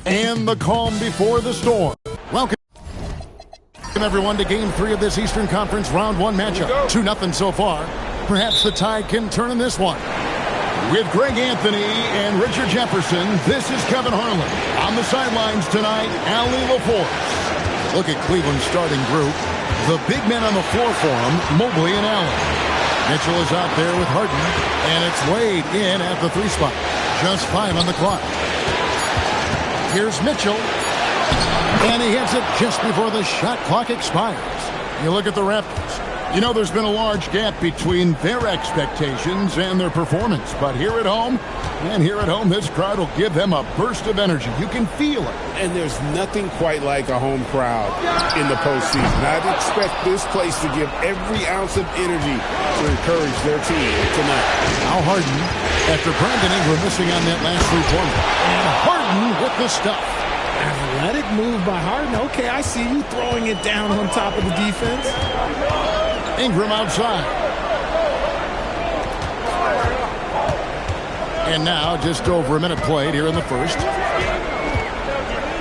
And the calm before the storm. Welcome everyone to Game 3 of this Eastern Conference Round 1 matchup. 2-0 so far. Perhaps the tide can turn in this one. With Greg Anthony and Richard Jefferson, this is Kevin Harlan. On the sidelines tonight, Allie LaForce. Look at Cleveland's starting group. The big men on the floor for him, Mobley and Allen. Mitchell is out there with Harden, and it's Wade in at the 3 spot. Just 5 on the clock. Here's Mitchell, and he hits it just before the shot clock expires. You look at the Raptors. You know, there's been a large gap between their expectations and their performance. But here at home, this crowd will give them a burst of energy. You can feel it. And there's nothing quite like a home crowd in the postseason. I'd expect this place to give every ounce of energy to encourage their team tonight. Now Harden, after Brandon Ingram missing on that last three-pointer. And Harden with the stuff. Athletic move by Harden. Okay, I see you throwing it down on top of the defense. Ingram outside. And now just over a minute played here in the first.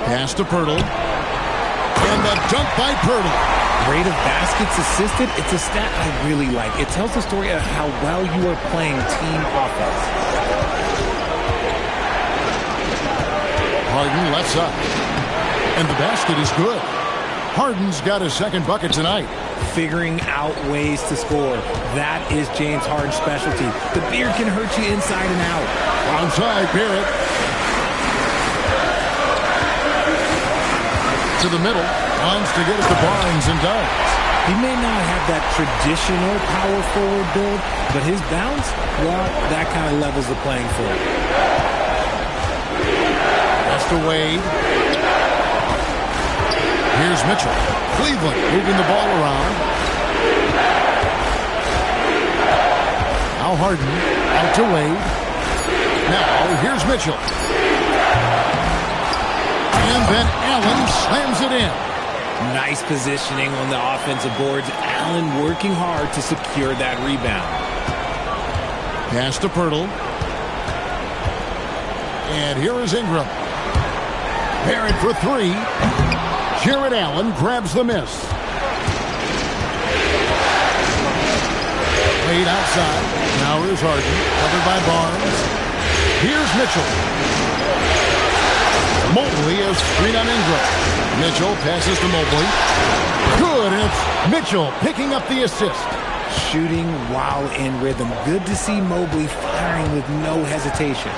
Pass to Pirtle. And the dunk by Pirtle. Rate of baskets assisted. It's a stat I really like. It tells the story of how well you are playing team offense. Harden left side. And the basket is good. Harden's got his second bucket tonight. Figuring out ways to score. That is James Harden's specialty. The beard can hurt you inside and out. Onside, Barrett. To the middle. Wants to get it to Barnes and does. He may not have that traditional power forward build, but his bounce, well, that kind of levels the playing field. That's to Wade. Here's Mitchell. Cleveland moving the ball around. Now Harden out to Wade. Now here's Mitchell. And then Allen slams it in. Nice positioning on the offensive boards. Allen working hard to secure that rebound. Pass to Pirtle. And here is Ingram. Barrett for 3. Jared Allen grabs the miss. Wade outside. Now here's Harden. Covered by Barnes. Here's Mitchell. Mobley is screen on Ingram. Mitchell passes to Mobley. Good, and it's Mitchell picking up the assist. Shooting while in rhythm. Good to see Mobley firing with no hesitation.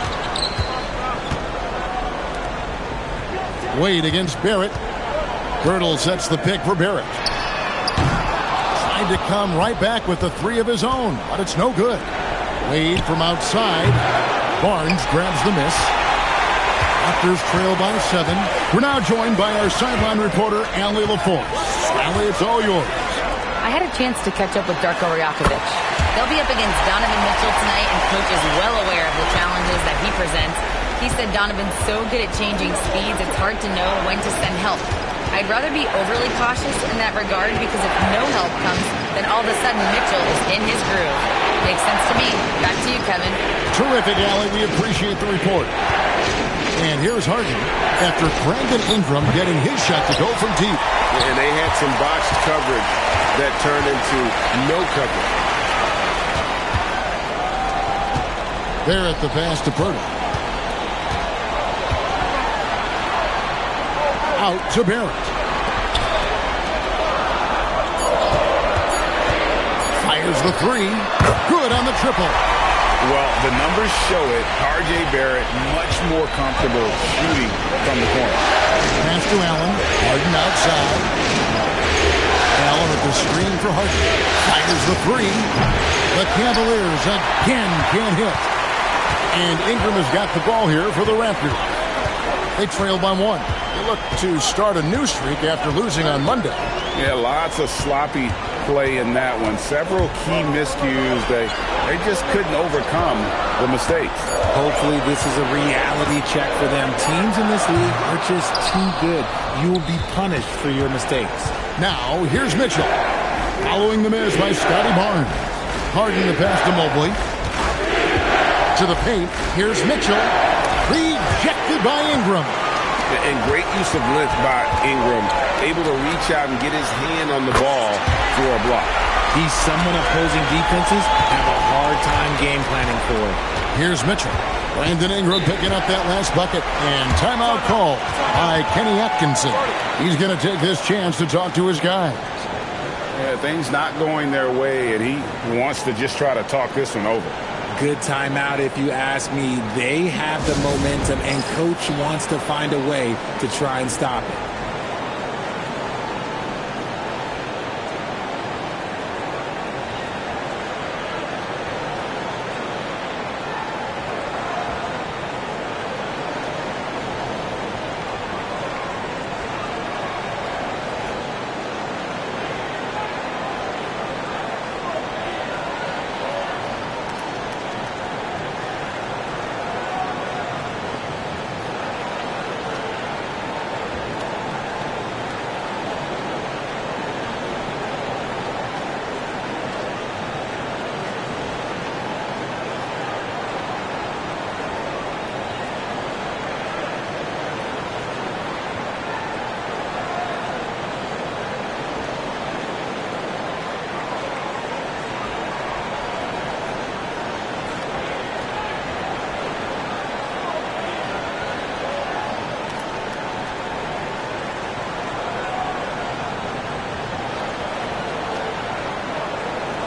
Wade against Barrett. Pirtle sets the pick for Barrett. Trying to come right back with the 3 of his own, but it's no good. Wade from outside. Barnes grabs the miss. Raptors trail by 7. We're now joined by our sideline reporter, Allie LaForce. Allie, it's all yours. I had a chance to catch up with Darko Rajakovic. They'll be up against Donovan Mitchell tonight, and Coach is well aware of the challenges that he presents. He said Donovan's so good at changing speeds, it's hard to know when to send help. I'd rather be overly cautious in that regard because if no help comes, then all of a sudden Mitchell is in his groove. Makes sense to me. Back to you, Kevin. Terrific, Allie. We appreciate the report. And here's Harden after Brandon Ingram getting his shot to go from deep. And they had some boxed coverage that turned into no coverage. There at the pass to Pirtle. Out to Barrett. Fires the 3. Good on the triple. Well, the numbers show it. R.J. Barrett much more comfortable shooting from the corner. Pass to Allen. Harden outside. Allen at the screen for Harden. Fires the 3. The Cavaliers again can't hit. And Ingram has got the ball here for the Raptors. They trail by 1. They look to start a new streak after losing on Monday. Yeah, lots of sloppy play in that one. Several key miscues. They just couldn't overcome the mistakes. Hopefully this is a reality check for them. Teams in this league are just too good. You will be punished for your mistakes. Now, here's Mitchell. Following the miss by Scotty Barnes. Harden the pass to Mobley. To the paint. Here's Mitchell. Rejected by Ingram. And great use of length by Ingram, able to reach out and get his hand on the ball for a block. He's someone opposing defenses have a hard time game planning for. Here's Mitchell. Brandon Ingram picking up that last bucket. And timeout call by Kenny Atkinson. He's going to take this chance to talk to his guys. Yeah, things not going their way, and he wants to just try to talk this one over. Good timeout if you ask me. They have the momentum, and coach wants to find a way to try and stop it.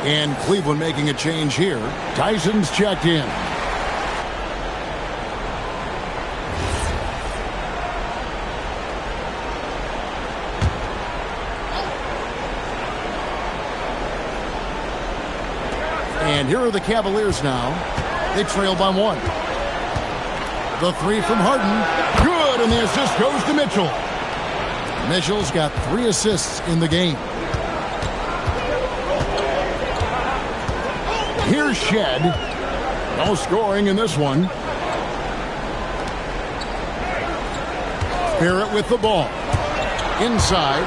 And Cleveland making a change here. Tyson's checked in. And here are the Cavaliers now. They trail by 1. The three from Harden. Good, and the assist goes to Mitchell. Mitchell's got 3 assists in the game. Here's Shed. No scoring in this one. Barrett with the ball. Inside.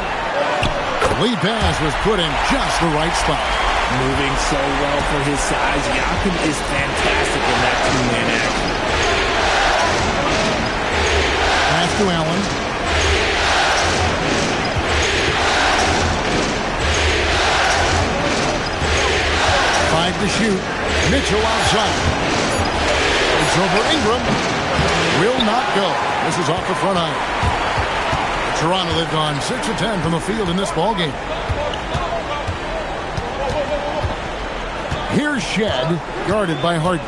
Lead pass was put in just the right spot. Moving so well for his size. Yakin is fantastic in that two-man action. Pass to Allen. To shoot. Mitchell outside. It's over Ingram. Will not go. This is off the front iron. Toronto lived on 6 of 10 from the field in this ball game. Here's Shed, guarded by Harden.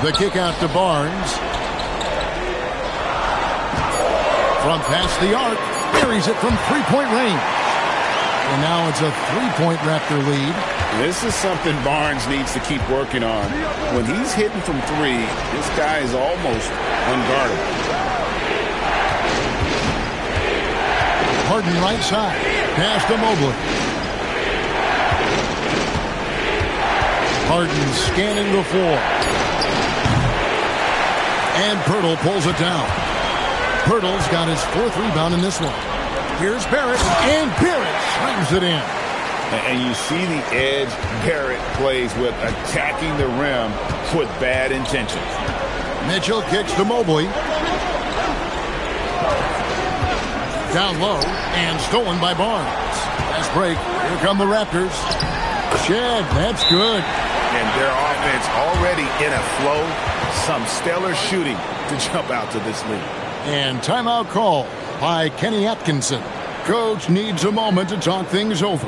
The kick out to Barnes. From past the arc, buries it from three-point range. And now it's a 3-point Raptor lead. This is something Barnes needs to keep working on. When he's hitting from 3, this guy is almost unguardable. Harden right side. Pass to Mobley. Harden scanning the floor. And Pirtle pulls it down. Pirtle's got his 4th rebound in this one. Here's Barrett, and Barrett slams it in. And you see the edge Barrett plays with, attacking the rim with bad intentions. Mitchell kicks to Mobley. Down low, and stolen by Barnes. Fast break. Here come the Raptors. Shed, that's good. And their offense already in a flow. Some stellar shooting to jump out to this lead. And timeout call by Kenny Atkinson. Coach needs a moment to talk things over.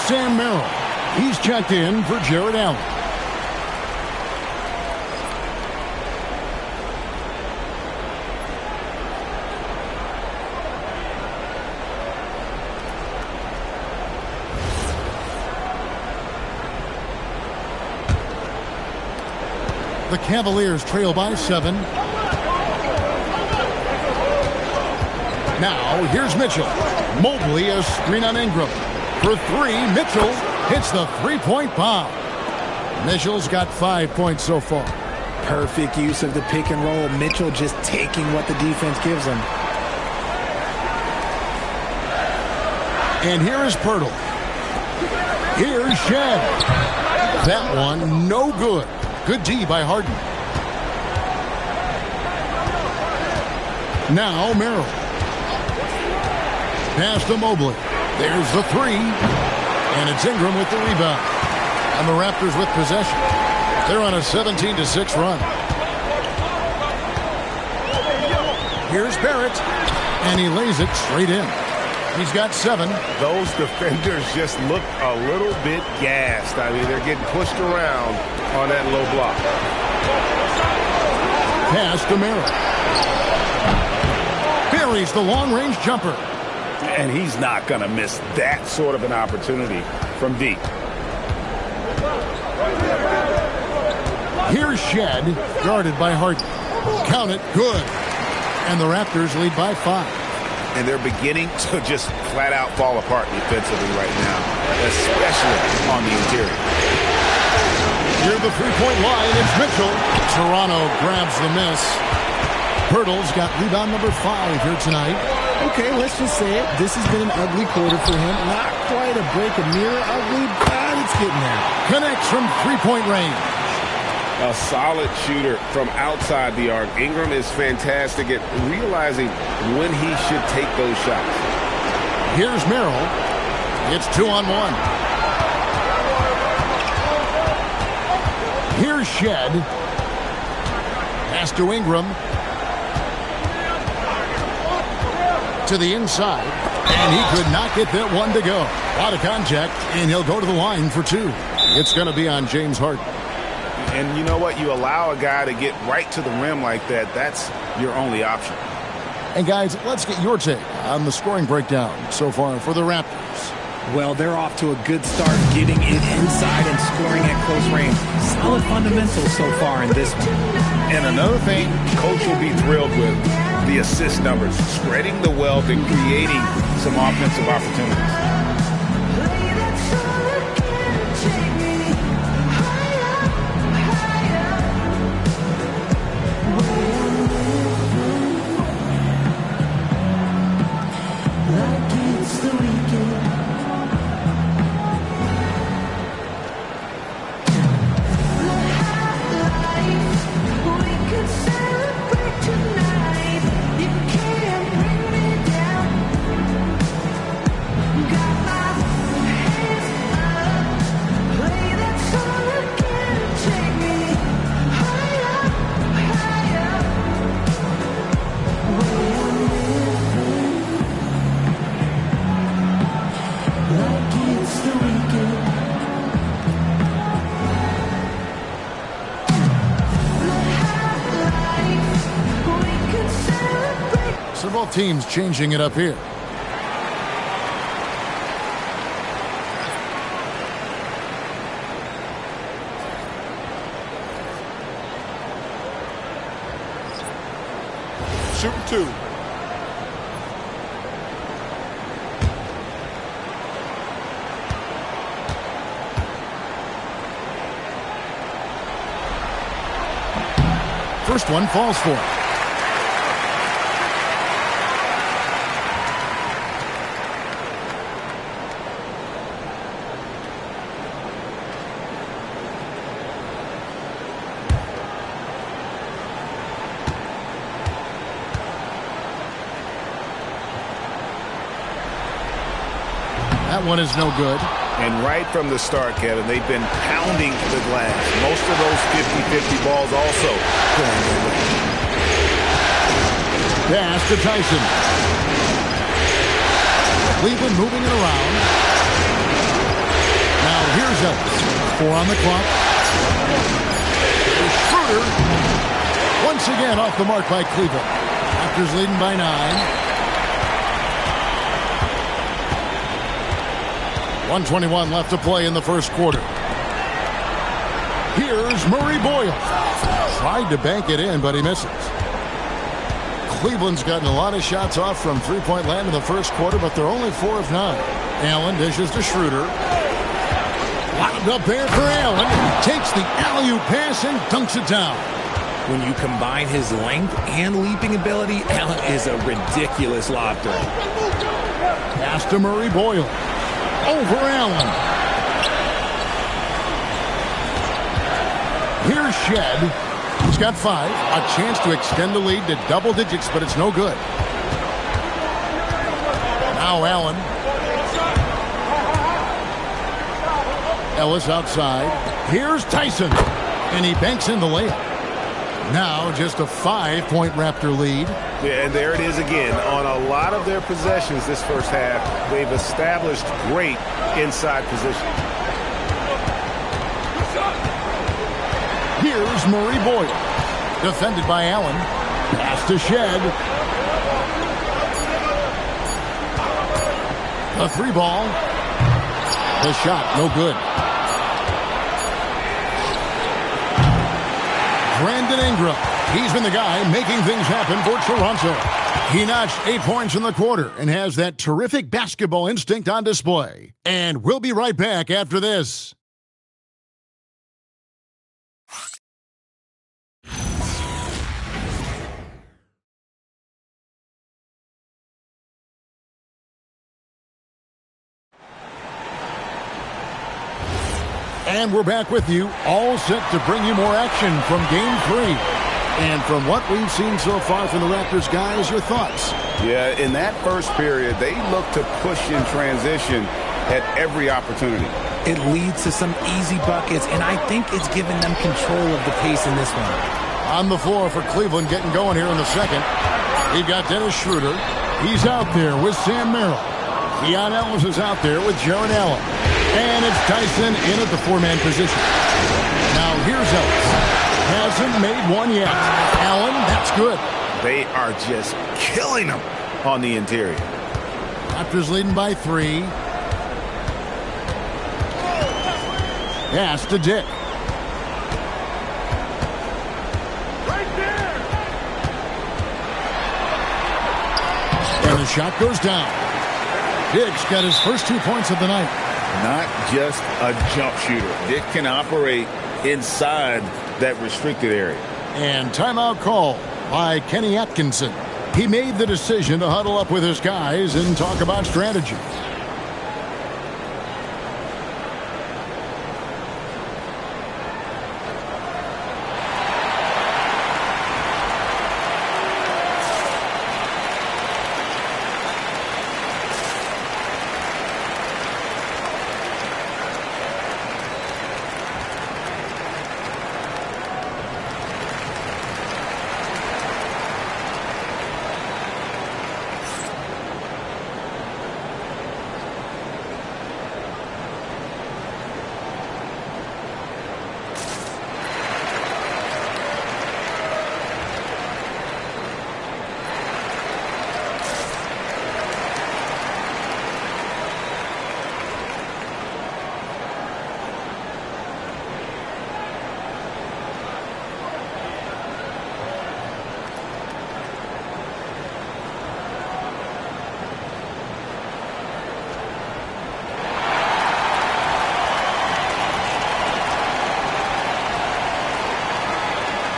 Sam Merrill. He's checked in for Jared Allen. The Cavaliers trail by 7. Now, here's Mitchell. Mobley a screen on Ingram. For 3, Mitchell hits the three-point bomb. Mitchell's got 5 points so far. Perfect use of the pick and roll. Mitchell just taking what the defense gives him. And here is Pirtle. Here's Shed. That one, no good. Good D by Harden. Now Merrill. Pass to Mobley. There's the 3. And it's Ingram with the rebound. And the Raptors with possession. They're on a 17-6 run. Here's Barrett. And he lays it straight in. He's got 7. Those defenders just look a little bit gassed. I mean, they're getting pushed around on that low block. Pass to Merrill. Buries the long-range jumper. And he's not going to miss that sort of an opportunity from deep. Here's Shed, guarded by Harden. Count it, good. And the Raptors lead by 5. And they're beginning to just flat out fall apart defensively right now, especially on the interior. Near the three-point line, it's Mitchell. Toronto grabs the miss. Pirtle's got rebound number 5 here tonight. Okay, let's just say it. This has been an ugly quarter for him. Not quite a break of mirror ugly, but it's getting there. Connects from three-point range. A solid shooter from outside the arc. Ingram is fantastic at realizing when he should take those shots. Here's Merrill. It's 2-on-1. Here's Shed. Pass to Ingram. To the inside. And he could not get that one to go. Out of contact, and he'll go to the line for 2. It's going to be on James Harden. And you know what? You allow a guy to get right to the rim like that. That's your only option. And guys, let's get your take on the scoring breakdown so far for the Raptors. Well, they're off to a good start getting it inside and scoring at close range. Solid fundamentals so far in this one. And another thing Coach will be thrilled with, the assist numbers, spreading the wealth and creating some offensive opportunities. So both teams changing it up here. Shooting 2. First one falls for it. That one is no good. And right from the start, Kevin, they've been pounding the glass. Most of those 50-50 balls also going their way. Pass to Tyson. Cleveland moving it around. Here's Ellis. 4 on the clock. Schroeder. Once again off the mark by Cleveland. Raptors leading by 9. 1:21 left to play in the first quarter. Here's Murray Boyle. Tried to bank it in, but he misses. Cleveland's gotten a lot of shots off from three-point land in the first quarter, but they're only 4 of 9. Allen dishes to Schroeder. Lobbed up there for Allen. Takes the alley-oop pass and dunks it down. When you combine his length and leaping ability, Allen is a ridiculous lob threat. Pass to Murray Boyle. Over Allen. Here's Shed. He's got 5. A chance to extend the lead to double digits, but it's no good. Now Allen. Ellis outside. Here's Tyson. And he banks in the layup. Now just a 5-point Raptor lead. Yeah, and there it is again. On a lot of their possessions this first half, they've established great inside position. Here's Murray Boyle. Defended by Allen. Pass to Shed. The 3-ball. The shot, no good. Brandon Ingram. He's been the guy making things happen for Toronto. He notched 8 points in the quarter and has that terrific basketball instinct on display. And we'll be right back after this. And we're back with you, all set to bring you more action from Game 3. And from what we've seen so far from the Raptors, guys, your thoughts? Yeah, in that first period, they look to push in transition at every opportunity. It leads to some easy buckets, and I think it's given them control of the pace in this one. On the floor for Cleveland, getting going here in the second. We've got Dennis Schroeder. He's out there with Sam Merrill. Keon Ellis is out there with Jared Allen. And it's Tyson in at the 4-man position. Now here's Ellis. Hasn't made one yet. Allen, that's good. They are just killing them on the interior. Raptors leading by 3. Pass to Dick. Right there. And the shot goes down. Dick's got his first 2 points of the night. Not just a jump shooter. Dick can operate inside that restricted area. And timeout call by Kenny Atkinson. He made the decision to huddle up with his guys and talk about strategy.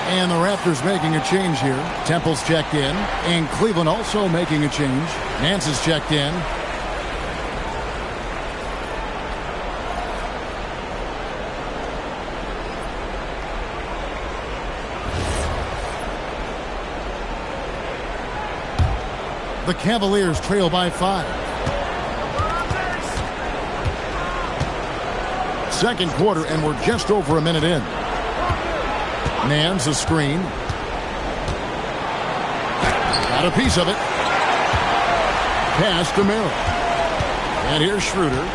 And the Raptors making a change here. Temple's checked in. And Cleveland also making a change. Nance is checked in. The Cavaliers trail by 5. Second quarter, and we're just over a minute in. Nance a screen. Got a piece of it. Pass to Merrill. And here's Schroeder.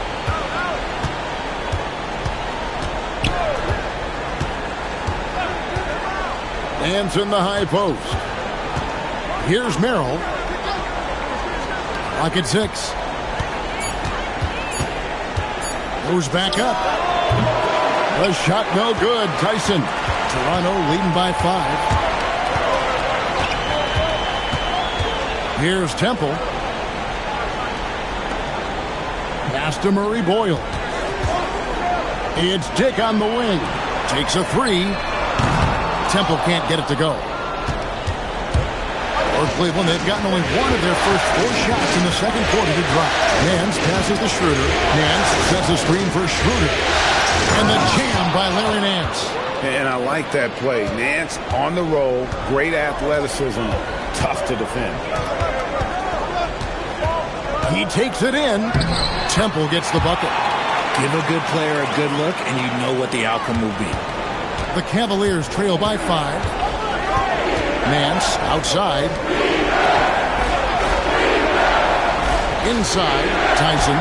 Hands in the high post. Here's Merrill. Lock at 6. Goes back up. The shot no good. Tyson. Toronto leading by 5. Here's Temple. Pass to Murray Boyle. It's Dick on the wing. Takes a 3. Temple can't get it to go. For Cleveland, they've gotten only one of their first 4 shots in the second quarter to drop. Nance passes to Schroeder. Nance sets a screen for Schroeder. And the jam by Larry Nance. And I like that play. Nance on the roll. Great athleticism. Tough to defend. He takes it in. Temple gets the bucket. Give a good player a good look, and you know what the outcome will be. The Cavaliers trail by 5. Nance outside. Inside, Tyson.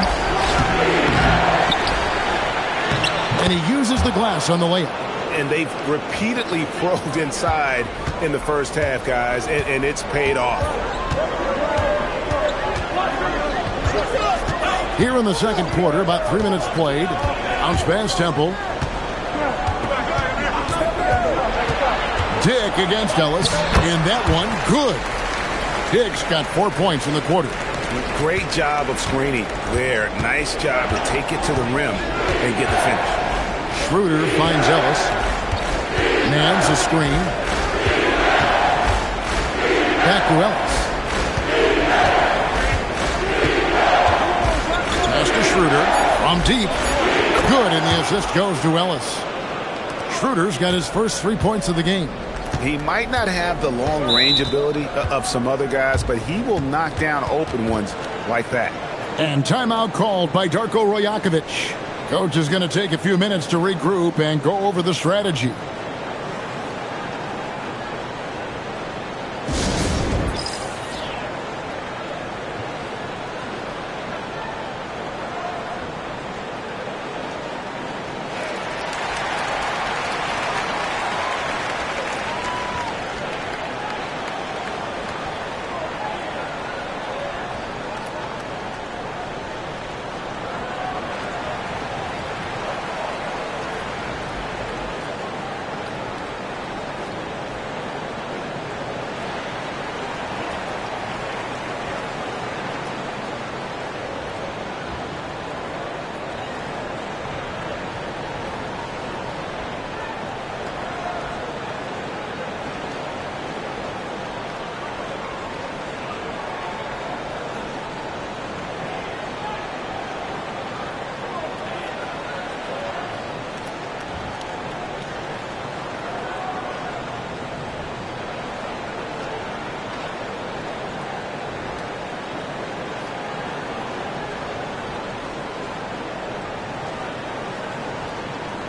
And he uses the glass on the layup. And they've repeatedly probed inside in the first half, guys, and it's paid off. Here in the second quarter, about 3 minutes played. Bounce pass Temple. Dick against Ellis. And that one, good. Dick's got 4 points in the quarter. Great job of screening there. Nice job to take it to the rim and get the finish. Schroeder finds Ellis. Nance a screen. Back to Ellis. Pass to Schroeder from deep. Good, and the assist goes to Ellis. Schroeder's got his first 3 points of the game. He might not have the long range ability of some other guys, but he will knock down open ones like that. And timeout called by Darko Rajakovic. Coach is going to take a few minutes to regroup and go over the strategy.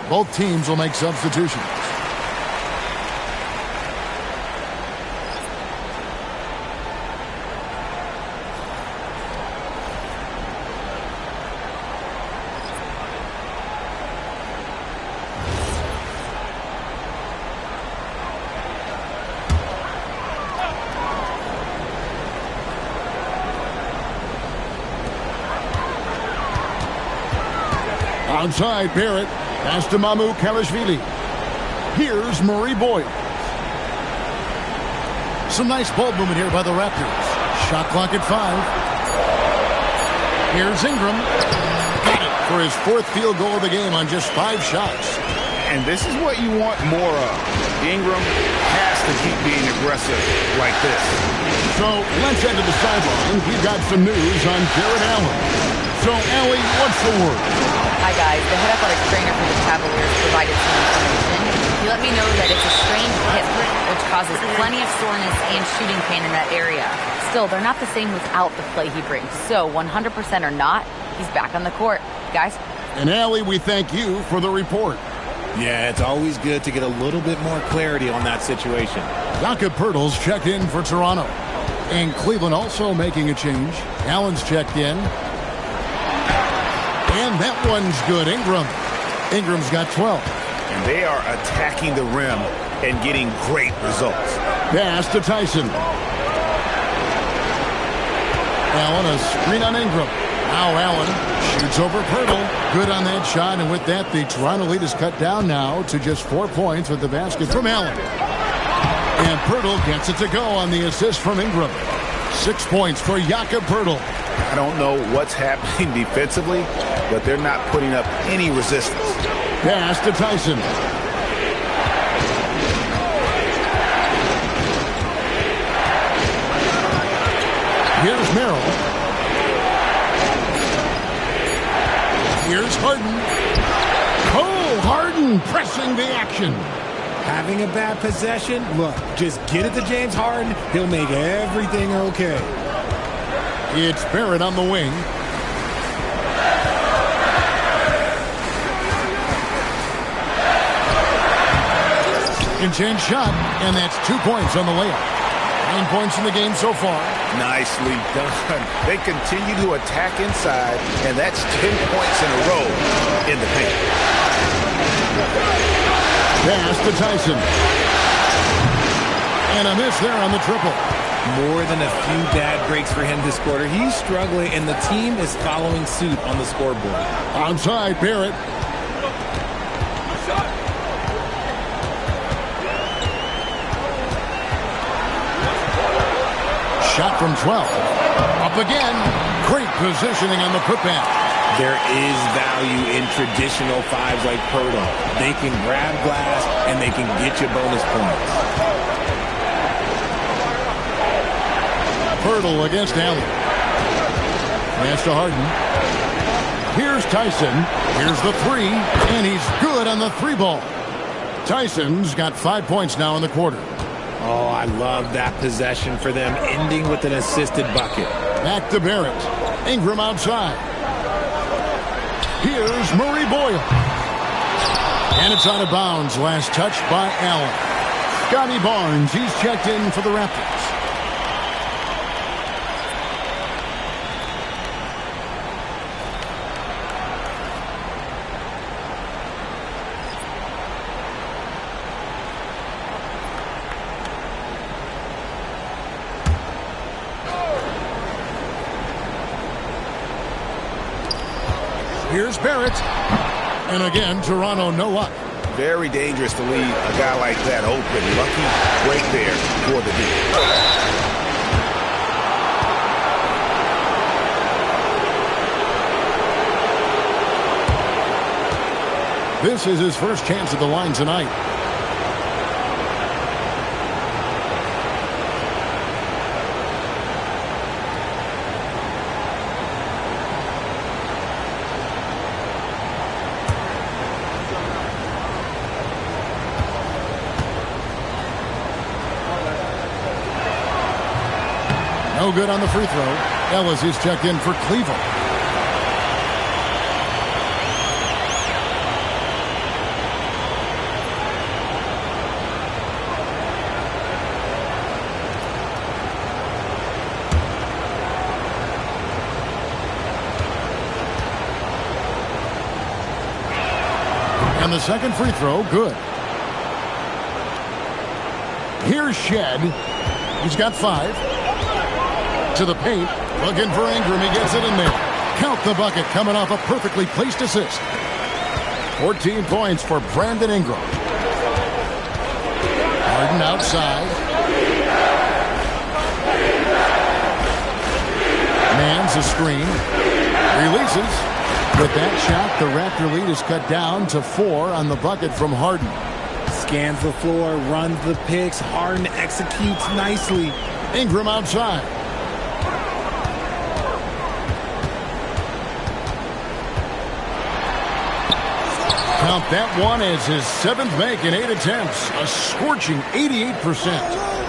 Both teams will make substitutions. Outside, Barrett. Pass to Mamu Kalashvili. Here's Murray Boyle. Some nice ball movement here by the Raptors. Shot clock at 5. Here's Ingram. Got it for his 4th field goal of the game on just 5 shots. And this is what you want more of. Ingram has to keep being aggressive like this. So let's head to the sideline. We've got some news on Jared Allen. So, Allie, what's the word? Hi, guys. The head athletic trainer for the Cavaliers provided some information. He let me know that it's a strained hip, which causes plenty of soreness and shooting pain in that area. Still, they're not the same without the play he brings. So, 100% or not, he's back on the court. Guys? And, Allie, we thank you for the report. Yeah, it's always good to get a little bit more clarity on that situation. Jakob Poeltl's checked in for Toronto. And Cleveland also making a change. Allen's checked in. And that one's good. Ingram's got 12. And they are attacking the rim and getting great results. Pass to Tyson. Allen, a screen on Ingram. Now Allen shoots over Pirtle. Good on that shot, and with that, the Toronto lead is cut down now to just 4 points with the basket from Allen. And Pirtle gets it to go on the assist from Ingram. 6 points for Jakob Pirtle. I don't know what's happening defensively, but they're not putting up any resistance. Pass to Tyson. Here's Merrill. Here's Harden. Cole Harden pressing the action. Having a bad possession? Look, just get it to James Harden. He'll make everything okay. It's Barrett on the wing. Can change shot, and that's 2 points on the layup. 9 points in the game so far. Nicely done. They continue to attack inside, and that's 10 points in a row in the paint. Pass to Tyson. And a miss there on the triple. More than a few bad breaks for him this quarter. He's struggling, and the team is following suit on the scoreboard. Onside, Barrett. Shot from 12. Up again. Great positioning on the putback. There is value in traditional fives like Pirtle. They can grab glass, and they can get you bonus points. Pirtle against Allen. Pass to Harden. Here's Tyson. Here's the three, and he's good on the three ball. Tyson's got 5 points now in the quarter. Oh, I love that possession for them, ending with an assisted bucket. Back to Barrett. Ingram outside. Here's Murray Boyle. And it's out of bounds. Last touch by Allen. Scotty Barnes, he's checked in for the Raptors. Here's Barrett. And again, Toronto no luck. Very dangerous to leave a guy like that open. Lucky right there for the D. This is his first chance at the line tonight. No good on the free throw. Ellis is checked in for Cleveland. And the second free throw, good. Here's Shed. He's got 5. To the paint, looking for Ingram. He gets it in there. Count the bucket, coming off a perfectly placed assist. 14 points for Brandon Ingram. Harden outside. Mans a screen. Releases. With that shot, the Raptor lead is cut down to 4 on the bucket from Harden. Scans the floor, runs the picks. Harden executes nicely. Ingram outside. Count that one as his 7th make in 8 attempts. A scorching 88%.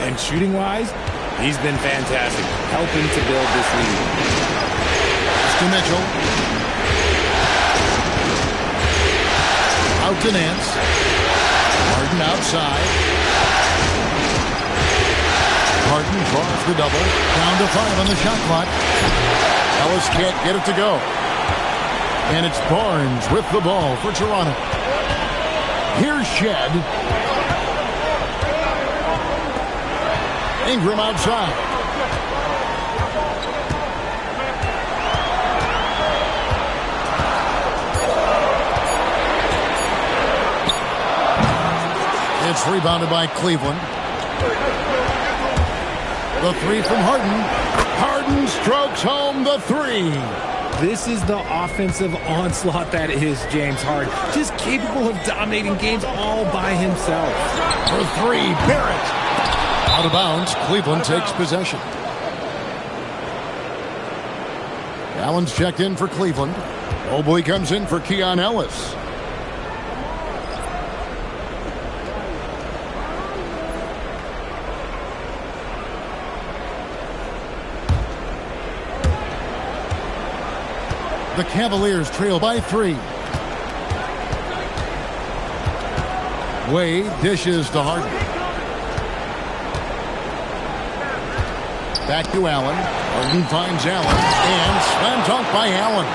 And shooting-wise, he's been fantastic, helping to build this lead. To Mitchell. Out to Nance. Harden outside. Harden draws the double. Down to 5 on the shot clock. Ellis can't get it to go. And it's Barnes with the ball for Toronto. Here's Shed. Ingram outside. It's rebounded by Cleveland. The three from Harden. Harden strokes home the three. This is the offensive onslaught that is James Harden. Just capable of dominating games all by himself. For three, Barrett. Out of bounds, Cleveland takes possession. Allen's checked in for Cleveland. Mobley comes in for Keon Ellis. The Cavaliers trail by 3. Wade dishes to Harden. Back to Allen. Harden finds Allen. And slam dunk by Allen.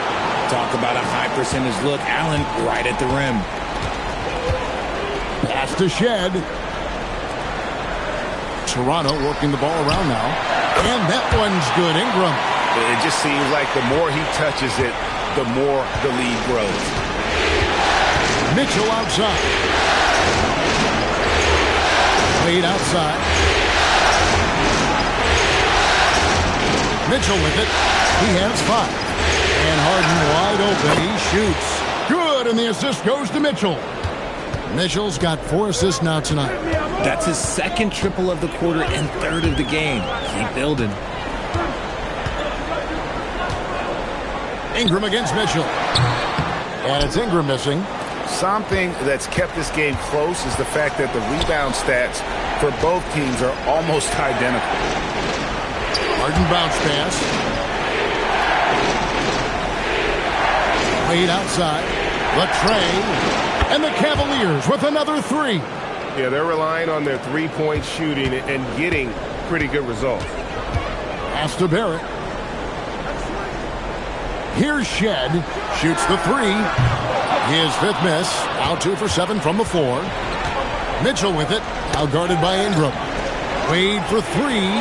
Talk about a high percentage look. Allen right at the rim. Pass to Shed. Toronto working the ball around now. And that one's good. Ingram. It just seems like the more he touches it, the more the lead grows. Mitchell outside. Wade outside. Mitchell with it. He has 5. And Harden wide open. He shoots. Good, and the assist goes to Mitchell. Mitchell's got 4 assists now tonight. That's his second triple of the quarter and third of the game. Keep building. Ingram against Mitchell. And it's Ingram missing. Something that's kept this game close is the fact that the rebound stats for both teams are almost identical. Harden bounce pass. Wade outside. Latrey. And the Cavaliers with another 3. Yeah, they're relying on their three-point shooting and getting pretty good results. Pass to Barrett. Here's Shed. Shoots the 3. His 5th miss. Out 2 for 7 from the floor. Mitchell with it. Now guarded by Ingram. Wade for 3.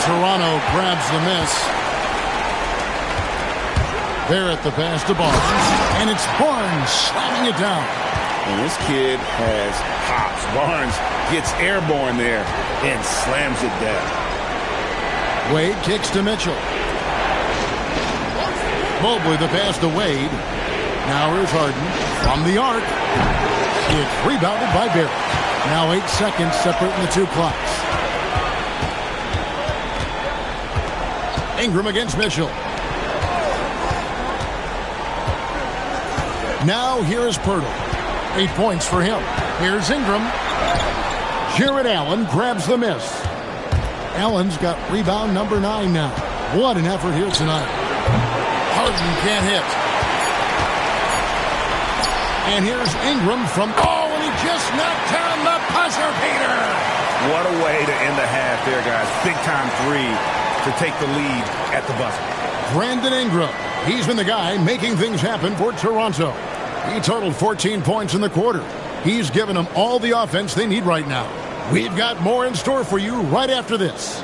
Toronto grabs the miss. Barrett the pass to Barnes. And it's Barnes slamming it down. And this kid has hops. Barnes gets airborne there and slams it down. Wade kicks to Mitchell. Mobley the pass to Wade. Now here's Harden from the arc. It's rebounded by Barrett. Now 8 seconds separating the 2 clocks. Ingram against Mitchell. Now here is Pirtle. 8 points for him. Here's Ingram. Jared Allen grabs the miss. Allen's got rebound number 9 now. What an effort here tonight. Harden can't hit. And here's Ingram from... Oh, and he just knocked down the buzzer beater. What a way to end the half there, guys. Big-time 3 to take the lead at the buzzer. Brandon Ingram. He's been the guy making things happen for Toronto. He totaled 14 points in the quarter. He's given them all the offense they need right now. We've got more in store for you right after this.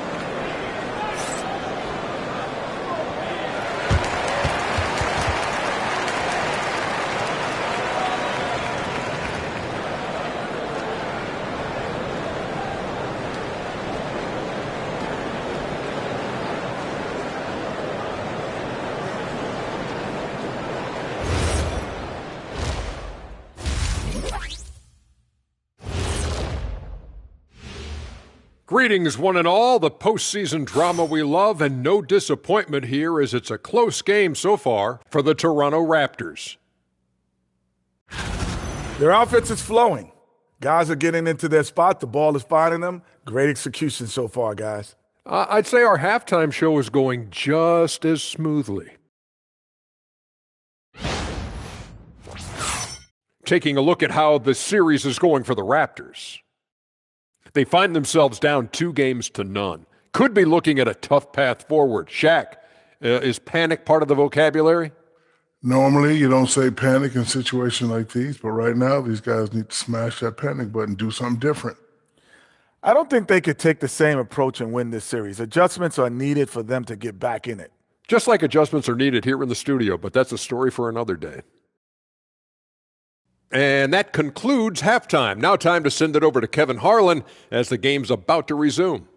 Greetings, one and all. The postseason drama we love, and no disappointment here as it's a close game so far for the Toronto Raptors. Their offense is flowing. Guys are getting into their spot. The ball is finding them. Great execution so far, guys. I'd say our halftime show is going just as smoothly. Taking a look at how the series is going for the Raptors. They find themselves down 2-0. Could be looking at a tough path forward. Shaq, is panic part of the vocabulary? Normally, you don't say panic in situations like these, but right now, these guys need to smash that panic button, do something different. I don't think they could take the same approach and win this series. Adjustments are needed for them to get back in it. Just like adjustments are needed here in the studio, but that's a story for another day. And that concludes halftime. Now time to send it over to Kevin Harlan as the game's about to resume.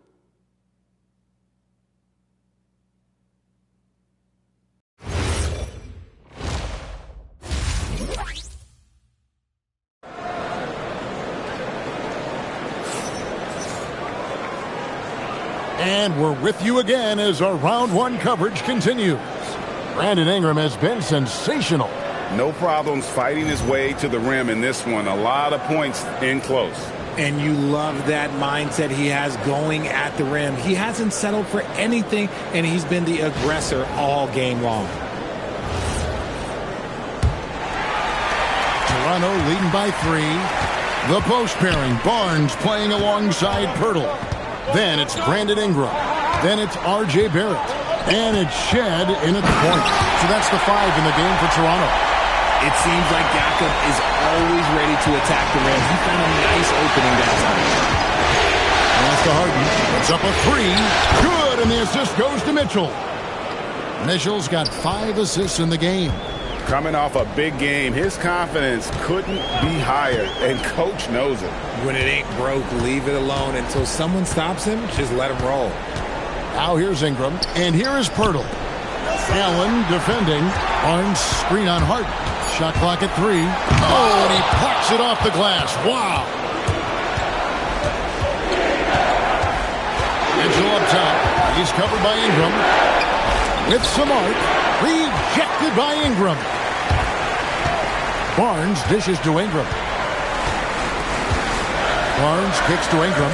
And we're with you again as our round one coverage continues. Brandon Ingram has been sensational. No problems fighting his way to the rim in this one. A lot of points in close. And you love that mindset he has going at the rim. He hasn't settled for anything, and he's been the aggressor all game long. Toronto leading by 3. The post pairing, Barnes playing alongside Pirtle. Then it's Brandon Ingram. Then it's R.J. Barrett. And it's Shed in at the point. So that's the 5 in the game for Toronto. It seems like Jakob is always ready to attack the rim. He found a nice opening that time. Pass to Harden. It's up a 3. Good, and the assist goes to Mitchell. Mitchell's got 5 assists in the game. Coming off a big game, his confidence couldn't be higher, and coach knows it. When it ain't broke, leave it alone until someone stops him. Just let him roll. Now here's Ingram, and here is Pirtle. Allen defending. Barnes screen on Hart. Shot clock at 3. Oh, and he pops it off the glass. Wow. Mitchell up top. He's covered by Ingram. With some arc. Rejected by Ingram. Barnes dishes to Ingram. Barnes kicks to Ingram.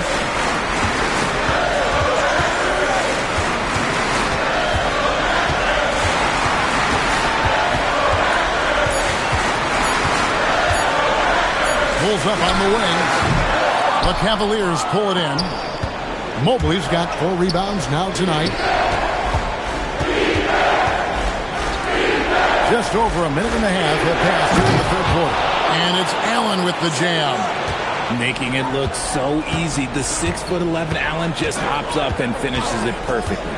Pulls up on the wing. The Cavaliers pull it in. Mobley's got 4 rebounds now tonight. Just over a minute and a half have passed here in the third quarter. And it's Allen with the jam. Making it look so easy. The 6'11" Allen just hops up and finishes it perfectly.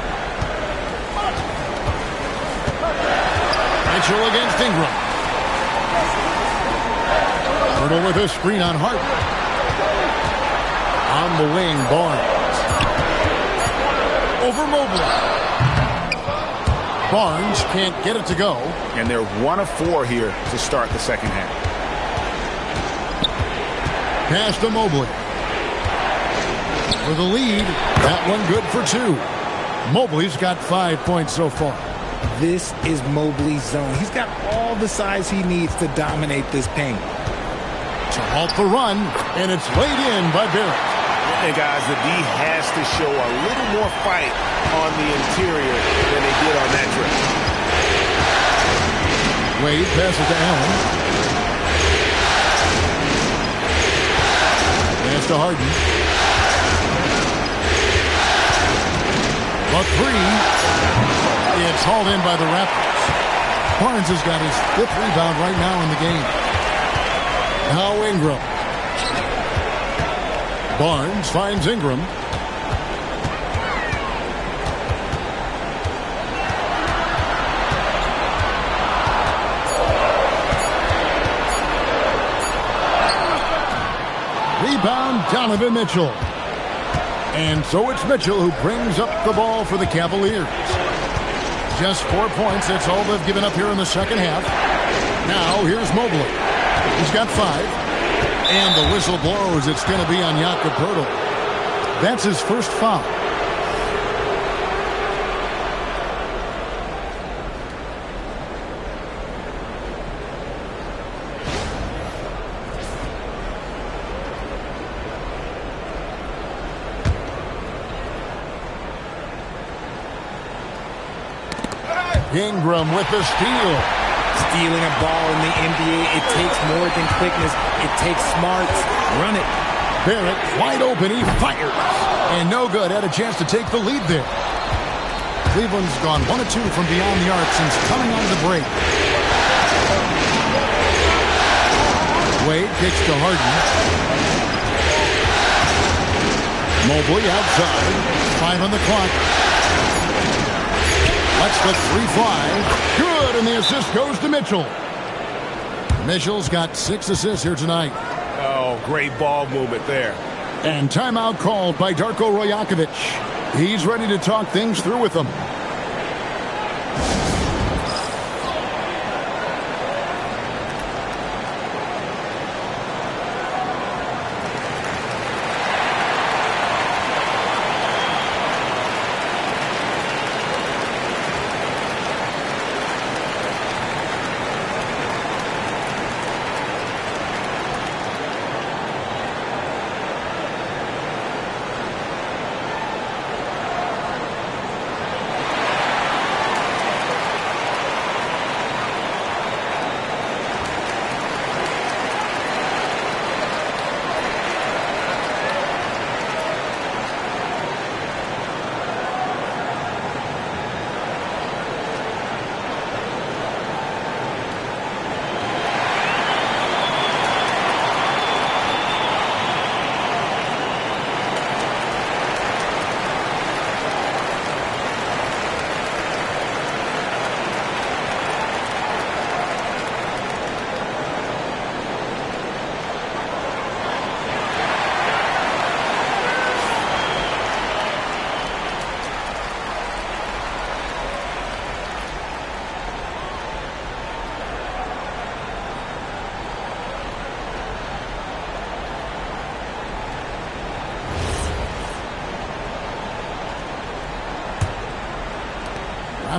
Mitchell against Ingram. Pirtle with a screen on Hart. On the wing, Barnes. Over Mobley. Barnes can't get it to go. And they're 1 of 4 here to start the second half. Pass to Mobley. For the lead. That one good for 2. Mobley's got 5 points so far. This is Mobley's zone. He's got all the size he needs to dominate this paint. To halt the run, and it's laid in by Barrett. And guys, the D has to show a little more fight on the interior than they did on that trip. Wade passes to Allen. Pass to Harden. A 3. It's hauled in by the Raptors. Barnes has got his 5th rebound right now in the game. Now Ingram. Barnes finds Ingram. Rebound, Donovan Mitchell. And so it's Mitchell who brings up the ball for the Cavaliers. Just 4 points, that's all they've given up here in the second half. Now here's Mobley. He's got 5. And the whistle blows. It's going to be on Jakob Pirtle. That's his first foul. Ingram with the steal. Stealing a ball in the NBA, it takes more than quickness. It takes smarts. Run it. Barrett wide open. He fires. And no good. Had a chance to take the lead there. Cleveland's gone 1 of 2 from beyond the arc since coming out of the break. Wade kicks to Harden. Mobley outside. 5 on the clock. Lets the 3 fly. Good, and the assist goes to Mitchell. Mitchell's got 6 assists here tonight. Oh, great ball movement there. And timeout called by Darko Rajakovic. He's ready to talk things through with them.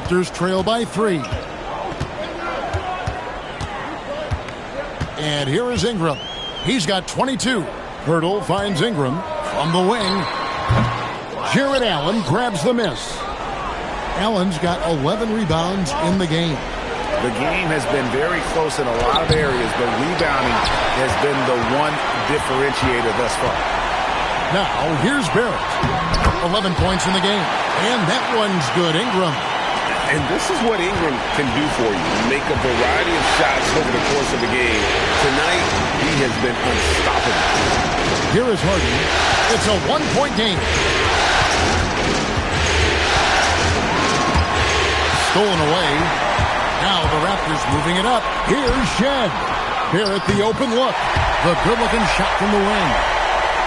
Raptors trail by 3. And here is Ingram. He's got 22. Hurdle finds Ingram from the wing. Jared Allen grabs the miss. Allen's got 11 rebounds in the game. The game has been very close in a lot of areas, but rebounding has been the one differentiator thus far. Now, here's Barrett. 11 points in the game. And that one's good. Ingram. And this is what Ingram can do for you. Make a variety of shots over the course of the game. Tonight, he has been unstoppable. Here is Harden. It's a 1-point game. Stolen away. Now the Raptors moving it up. Here's Shed. Barrett, the open look. The good-looking shot from the wing.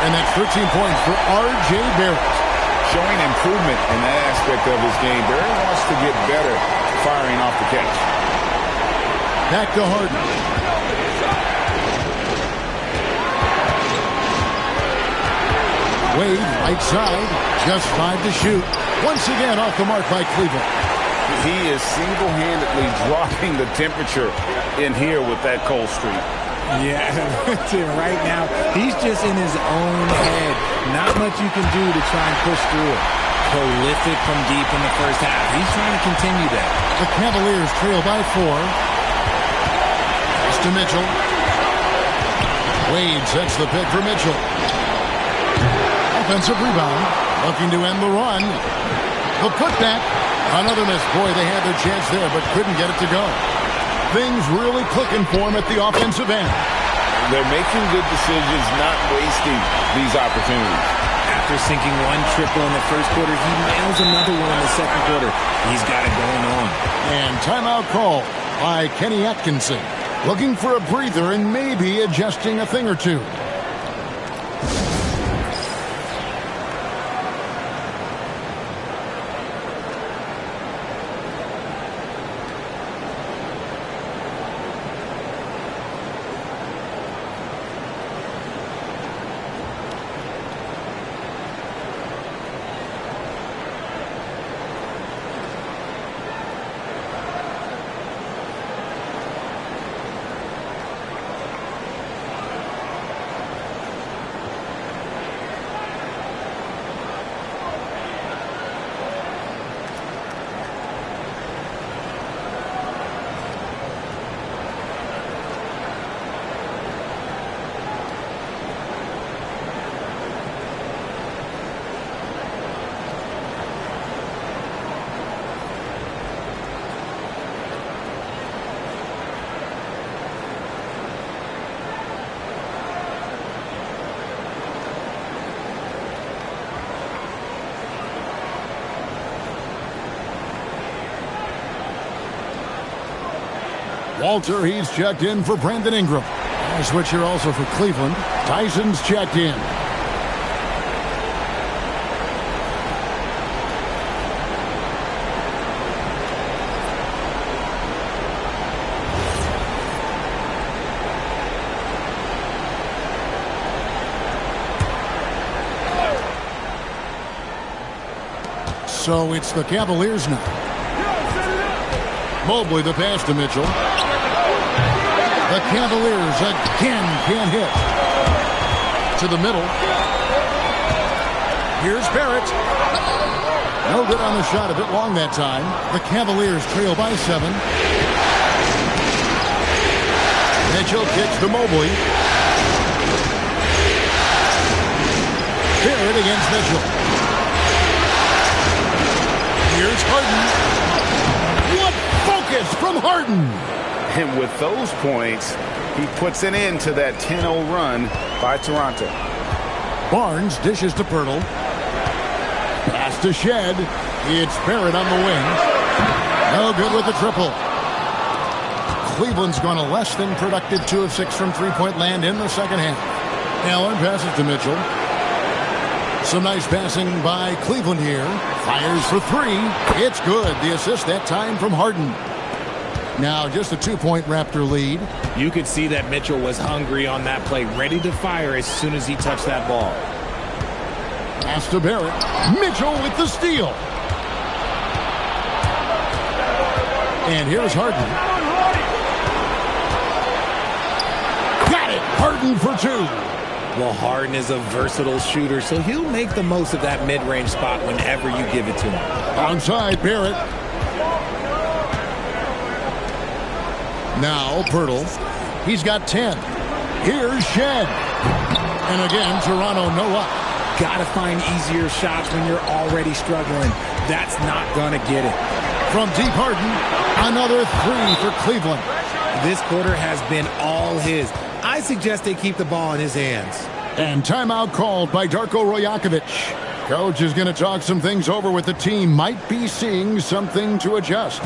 And that's 13 points for R.J. Barrett. Showing improvement in that aspect of his game. Barrett wants to get better firing off the catch. Back to Harden. Wade, right side. Just 5 to shoot. Once again off the mark by Cleveland. He is single-handedly dropping the temperature in here with that cold streak. Yeah, right now, he's just in his own head. Not much you can do to try and push through it. Prolific from deep in the first half. He's trying to continue that. The Cavaliers trail by 4. It's to Mitchell. Wade sets the pick for Mitchell. Offensive rebound. Looking to end the run. The putback. Another miss. Boy, they had their chance there, but couldn't get it to go. Things really clicking for him at the offensive end. They're making good decisions, not wasting these opportunities. After sinking one triple in the first quarter, he nails another one in the second quarter. He's got it going on. And timeout call by Kenny Atkinson. Looking for a breather and maybe adjusting a thing or two. Walter, he's checked in for Brandon Ingram. A switch here also for Cleveland. Tyson's checked in. So it's the Cavaliers now. Mobley the pass to Mitchell. The Cavaliers again can't hit. To the middle. Here's Barrett. No good on the shot, a bit long that time. The Cavaliers trail by 7. Mitchell kicks to Mobley. Barrett against Mitchell. Here's Harden. What focus from Harden! And with those points, he puts an end to that 10-0 run by Toronto. Barnes dishes to Pirtle. Pass to Shed. It's Barrett on the wing. No good with the triple. Cleveland's gone a less than productive 2 of 6 from three-point land in the second half. Allen passes to Mitchell. Some nice passing by Cleveland here. Fires for 3. It's good. The assist that time from Harden. Now just a 2-point Raptor lead. You could see that Mitchell was hungry on that play, ready to fire as soon as he touched that ball. Pass to Barrett. Mitchell with the steal. And here's Harden. Got it. Harden for 2. Well, Harden is a versatile shooter, so he'll make the most of that mid-range spot whenever you give it to him. Onside, Barrett. Now, Pirtle. He's got 10. Here's Shed. And again, Toronto no up. Gotta find easier shots when you're already struggling. That's not gonna get it. From deep, Harden. Another 3 for Cleveland. This quarter has been all his. I suggest they keep the ball in his hands. And timeout called by Darko Rajakovic. Coach is going to talk some things over with the team. Might be seeing something to adjust.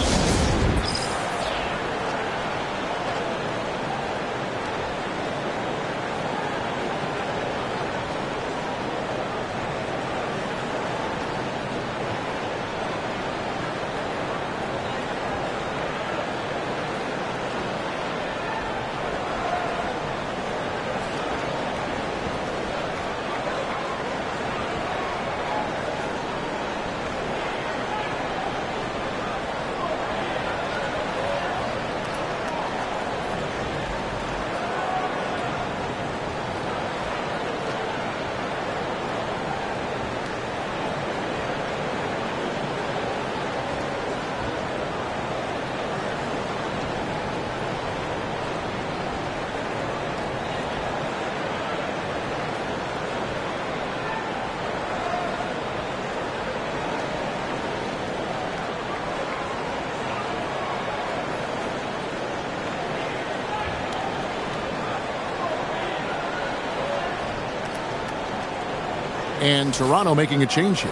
And Toronto making a change here.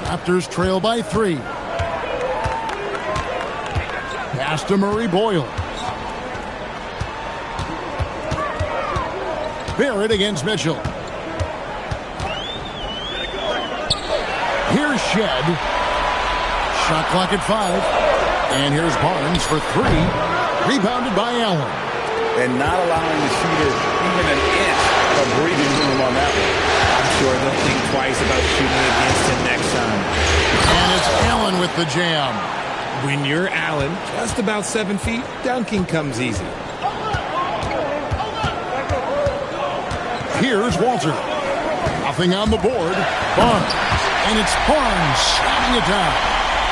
Raptors trail by 3. Pass to Murray Boyle. Barrett against Mitchell. Here's Shed. Shot clock at 5. And here's Barnes for 3. Rebounded by Allen. And not allowing the shooter even an inch of breathing room on that one. I'm sure they'll think twice about shooting against him next time. And it's Allen with the jam. When you're Allen, just about 7 feet, dunking comes easy. Here's Walter. Nothing on the board. Barnes. And it's Barnes slamming it down.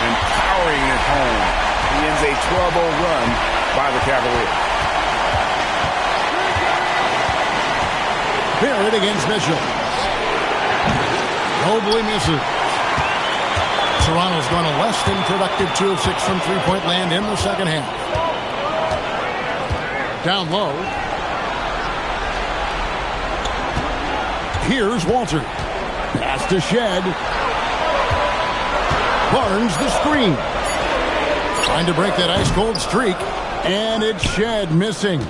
And powering it home. He ends a 12-0 run by the Cavaliers. Barrett against Mitchell. Mobley misses. Toronto's gone a less than productive 2 of 6 from three-point land in the second half. Down low. Here's Walter. Pass to Shed. Barnes the screen. Trying to break that ice-cold streak. And it's Shed missing.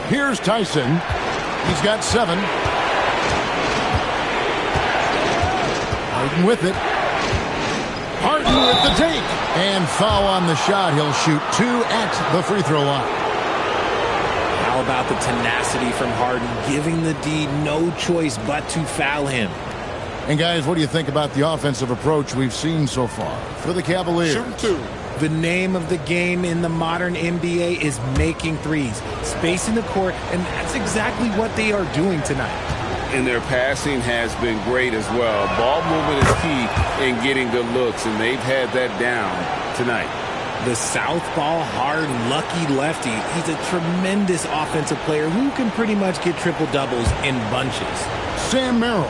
Here's Tyson. He's got 7. Harden with it. Harden with the take. And foul on the shot. He'll shoot 2 at the free throw line. How about the tenacity from Harden, giving the D no choice but to foul him. And guys, what do you think about the offensive approach we've seen so far for the Cavaliers? Shooting 2. The name of the game in the modern NBA is making threes, spacing the court, and that's exactly what they are doing tonight. And their passing has been great as well. Ball movement is key in getting good looks, and they've had that down tonight. The southpaw, hard, lucky lefty. He's a tremendous offensive player who can pretty much get triple-doubles in bunches. Sam Merrill.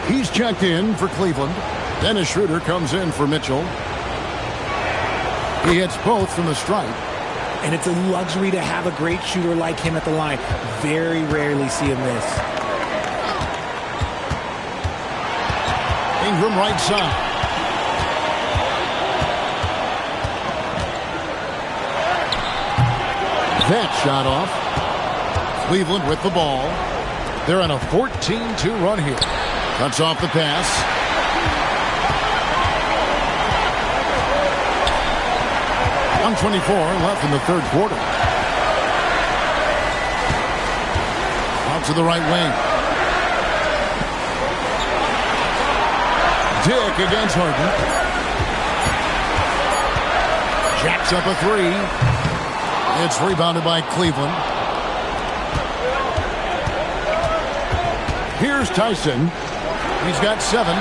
He's checked in for Cleveland. Dennis Schroeder comes in for Mitchell. He hits both from the stripe. And it's a luxury to have a great shooter like him at the line. Very rarely see him miss. Ingram right side. That shot off. Cleveland with the ball. They're on a 14-2 run here. Cuts off the pass. .124 left in the third quarter. Out to the right wing. Dick against Harden. Jacks up a 3. It's rebounded by Cleveland. Here's Tyson. He's got 7.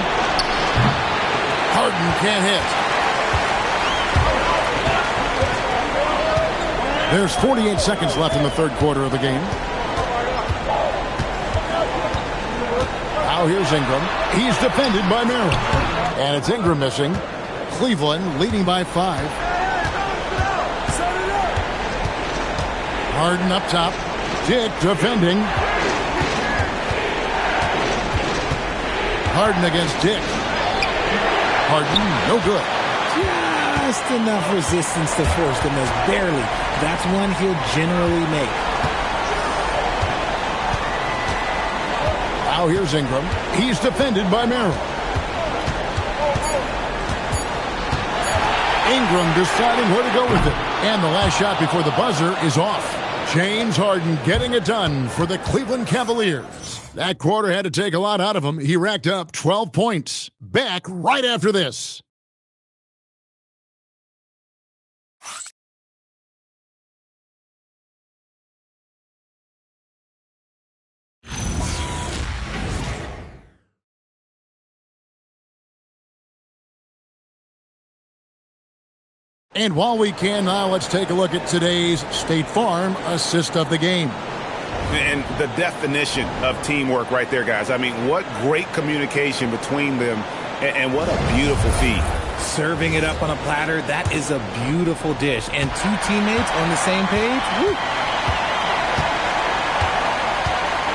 Harden can't hit. There's 48 seconds left in the third quarter of the game. Now here's Ingram. He's defended by Merrill. And it's Ingram missing. Cleveland leading by 5. Harden up top. Dick defending. Harden against Dick. Harden, no good. Just enough resistance to force the miss. Barely. That's one he'll generally make. Now here's Ingram. He's defended by Merrill. Ingram deciding where to go with it. And the last shot before the buzzer is off. James Harden getting it done for the Cleveland Cavaliers. That quarter had to take a lot out of him. He racked up 12 points. Back right after this. And while we can now, let's take a look at today's State Farm assist of the game. And the definition of teamwork right there, guys. I mean, what great communication between them, and what a beautiful feed. Serving it up on a platter, that is a beautiful dish. And 2 teammates on the same page. Woo.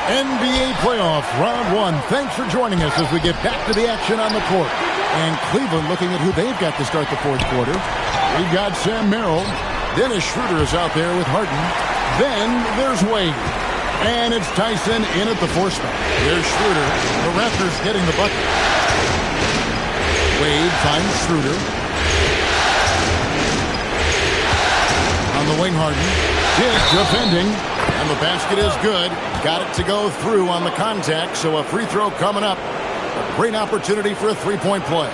NBA playoff round 1. Thanks for joining us as we get back to the action on the court. And Cleveland looking at who they've got to start the fourth quarter. We've got Sam Merrill. Dennis Schroeder is out there with Harden. Then there's Wade. And it's Tyson in at the 4 spot. There's Schroeder. The Raptors getting the bucket. Wade finds Schroeder. On the wing, Harden. Dick defending. And the basket is good. Got it to go through on the contact. So a free throw coming up. A great opportunity for a three-point play.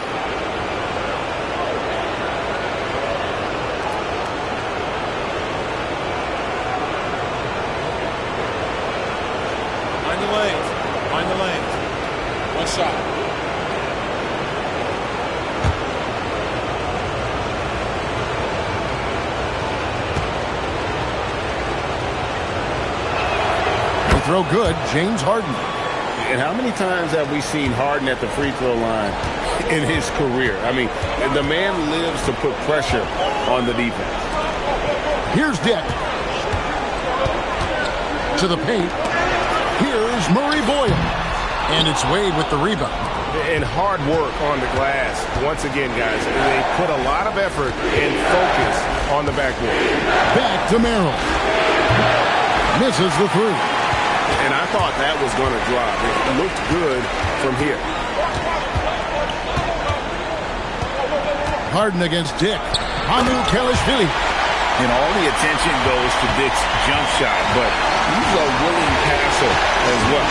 Find the lanes. One shot. Free throw good, James Harden. And how many times have we seen Harden at the free throw line in his career? I mean, the man lives to put pressure on the defense. Here's Dick. To the paint. Here's Murray Boyle. And it's Wade with the rebound. And hard work on the glass. Once again, guys, they put a lot of effort and focus on the backboard. Back to Merrill. Misses the three. And I thought that was going to drop. It looked good from here. Harden against Dick. Hanu Kelishvili. And all the attention goes to Dick's jump shot, but he's a willing passer as well.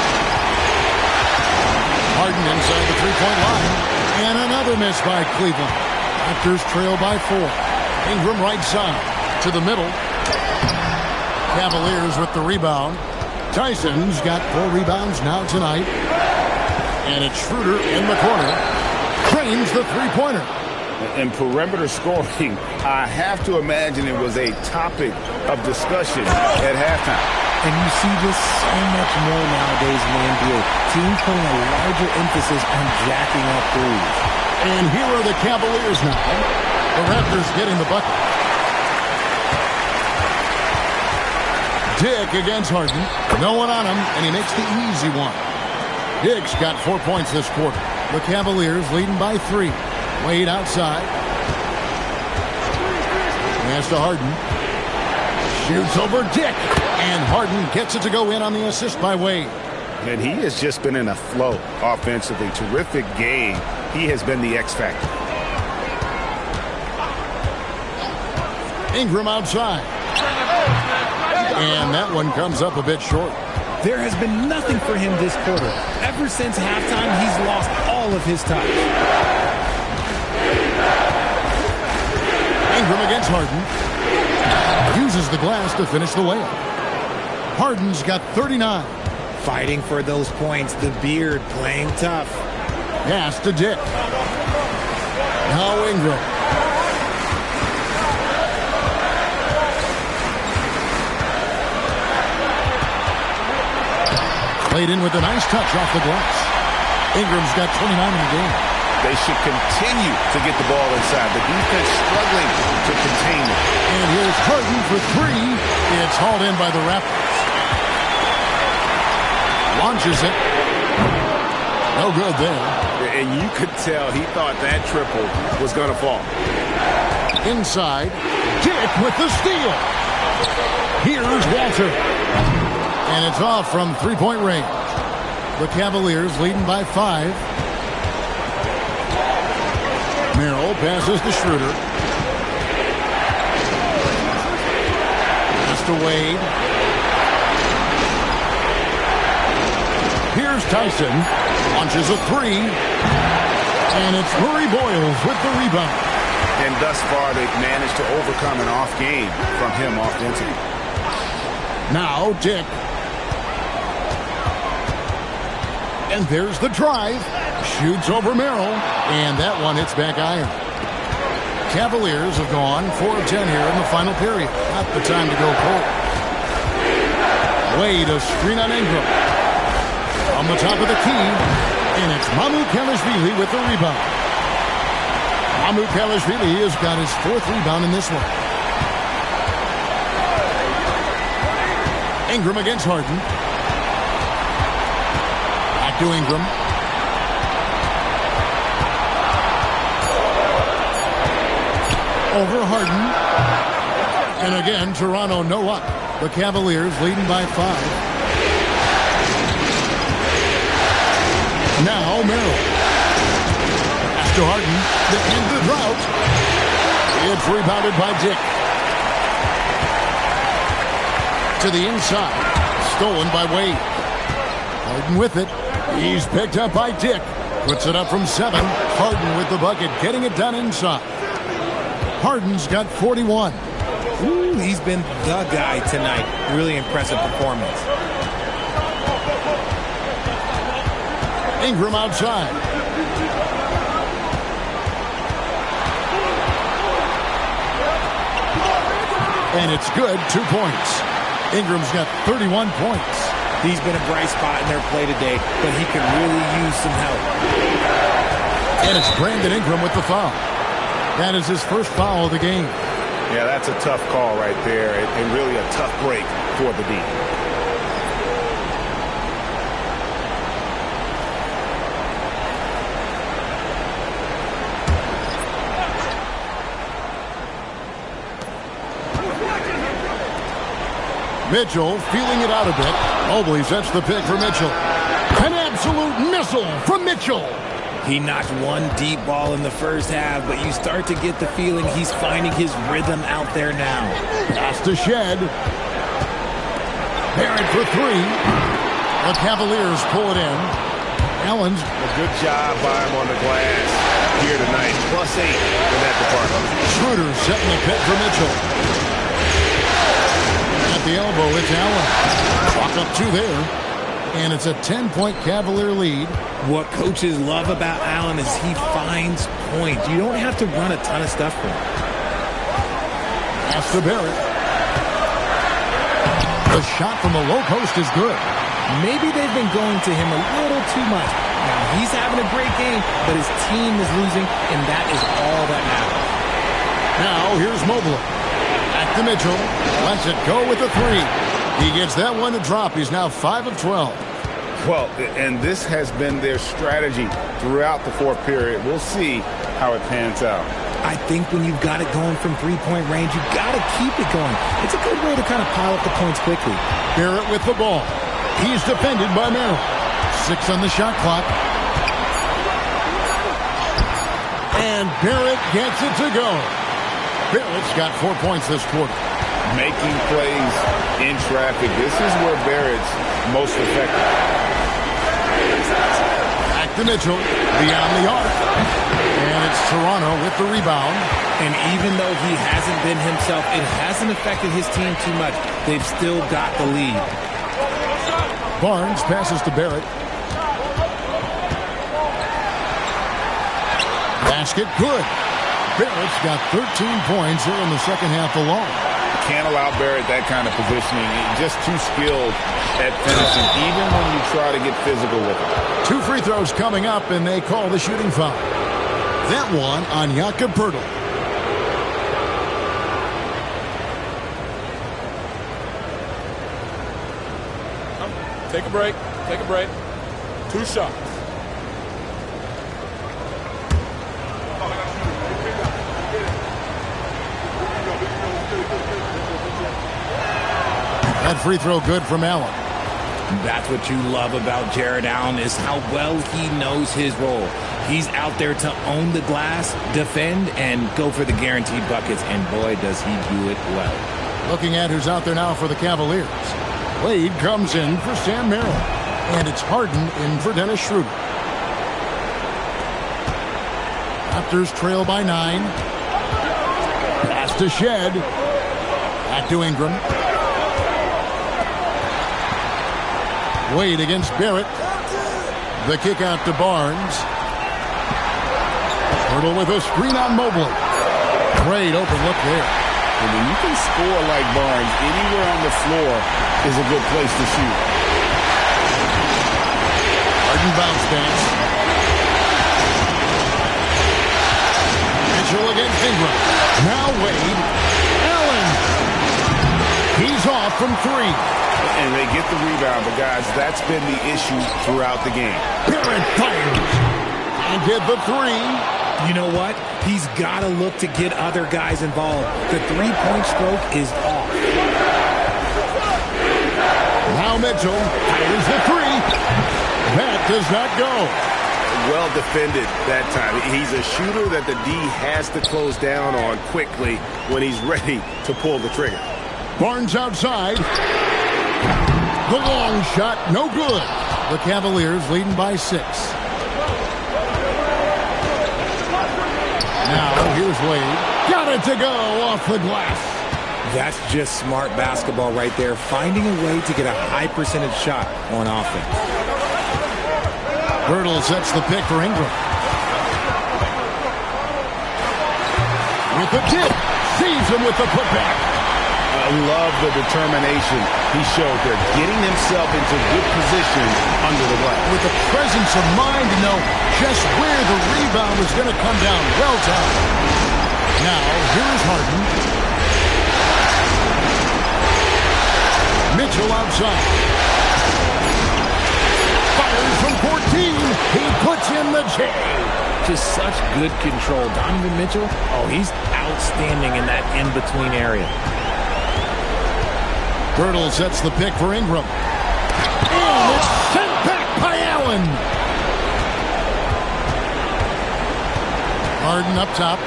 Harden inside the three-point line. And another miss by Cleveland. Raptors trail by 4. Ingram right side. To the middle. Cavaliers with the rebound. Tyson's got 4 rebounds now tonight. And it's Schroeder in the corner. Cranes the three-pointer. And perimeter scoring, I have to imagine it was a topic of discussion at halftime. And you see this so much more nowadays in the NBA. Teams putting a larger emphasis on jacking up threes. And here are the Cavaliers now. The Raptors getting the bucket. Dick against Harden. No one on him, and he makes the easy one. Dick's got 4 points this quarter. The Cavaliers leading by 3. Wade outside. Pass to Harden. Shoots over Dick. And Harden gets it to go in on the assist by Wade. And he has just been in a flow offensively. Terrific game. He has been the X factor. Ingram outside. And that one comes up a bit short. There has been nothing for him this quarter. Ever since halftime, he's lost all of his touch. Ingram against Harden. Uses the glass to finish the layup. Harden's got 39. Fighting for those points. The beard playing tough. Pass to Dick. Now Ingram. Played in with a nice touch off the glass. Ingram's got 29 in the game. They should continue to get the ball inside. The defense struggling to contain it. And here's Harden for 3. It's hauled in by the Raptors. Launches it. No good there. And you could tell he thought that triple was going to fall. Inside. Dick with the steal. Here's Walter. And it's off from three-point range. The Cavaliers leading by 5. Merrill passes to Schroeder. Pass to Wade. Here's Tyson. Launches a 3. And it's Murray Boyles with the rebound. And thus far, they've managed to overcome an off game from him offensively. Now Dick. And there's the drive. Shoots over Merrill. And that one hits back iron. Cavaliers have gone 4 of 10 here in the final period. Not the time to go cold. Wade a screen on Ingram. On the top of the key. And it's Mamu Kelishvili with the rebound. Mamu Kelishvili has got his 4th rebound in this one. Ingram against Harden. Back to Ingram. Over Harden. And again, Toronto no luck. The Cavaliers leading by 5. Now Merrill. Pass to Harden. The end of the drought. It's rebounded by Dick. To the inside. Stolen by Wade. Harden with it. He's picked up by Dick. Puts it up from 7. Harden with the bucket, getting it done inside. Harden's got 41. Ooh, he's been the guy tonight. Really impressive performance. Ingram outside. And it's good. 2 points. Ingram's got 31 points. He's been a bright spot in their play today, but he could really use some help. And it's Brandon Ingram with the foul. That is his first foul of the game. Yeah, that's a tough call right there, and really a tough break for the D. Mitchell feeling it out a bit. Mobley sets the pick for Mitchell. An absolute missile from Mitchell. He knocked one deep ball in the first half, but you start to get the feeling he's finding his rhythm out there now. Pass to Shed. Barrett for three. The Cavaliers pull it in. Allen's. A good job by him on the glass here tonight. +8 in that department. Schroeder setting the pick for Mitchell. At the elbow, it's Allen. Clock up two there. And it's a 10-point Cavalier lead. What coaches love about Allen is he finds points. You don't have to run a ton of stuff for him. Pass to Barrett. The shot from the low post is good. Maybe they've been going to him a little too much. Now, he's having a great game, but his team is losing, and that is all that matters. Now, here's Mobley. Back to Mitchell. Lets it go with the three. He gets that one to drop. He's now 5 of 12. Well, and this has been their strategy throughout the fourth period. We'll see how it pans out. I think when you've got it going from three-point range, you've got to keep it going. It's a good way to kind of pile up the points quickly. Barrett with the ball. He's defended by Merrill. 6 on the shot clock. And Barrett gets it to go. Barrett's got 4 points this quarter. Making plays in traffic. This is where Barrett's most effective. Back to Mitchell. Beyond the arc. And it's Toronto with the rebound. And even though he hasn't been himself, it hasn't affected his team too much. They've still got the lead. Barnes passes to Barrett. Basket good. Barrett's got 13 points here in the second half alone. Can't allow Barrett that kind of positioning. He's just too skilled at finishing, even when you try to get physical with him. 2 free throws coming up, and they call the shooting foul. That one on Jakob Poeltl. Take a break. Take a break. 2 shots. That free throw good from Allen. That's what you love about Jared Allen is how well he knows his role. He's out there to own the glass, defend, and go for the guaranteed buckets, and boy, does he do it well. Looking at who's out there now for the Cavaliers. Wade comes in for Sam Merrill. And it's Harden in for Dennis Schroeder. Raptors trail by 9. Pass to Shed. Back to Ingram. Wade against Barrett. The kick out to Barnes. Poeltl with a screen on Mobley. Great open look there. And when you can score like Barnes, anywhere on the floor is a good place to shoot. Harden bounce pass. Mitchell against Ingram. Now Wade. Allen. He's off from 3. And they get the rebound, but guys, that's been the issue throughout the game. Barrett fires. And get the 3. You know what? He's got to look to get other guys involved. The three-point stroke is off. Now Mitchell fires the 3. That does not go. Well defended that time. He's a shooter that the D has to close down on quickly when he's ready to pull the trigger. Barnes outside. The long shot, no good. The Cavaliers leading by 6. Now, here's Wade. Got it to go off the glass. That's just smart basketball right there, finding a way to get a high percentage shot on offense. Poeltl sets the pick for Ingram. With the tip. Sees him with the putback. I love the determination he showed there, getting himself into good position under the glass. With the presence of mind to know just where the rebound was going to come down. Well done. Now, here's Harden. Mitchell outside. Fires from 14. He puts in the J. Just such good control. Donovan Mitchell, oh, he's outstanding in that in-between area. Girdle sets the pick for Ingram. And it's sent back by Allen. Harden up top.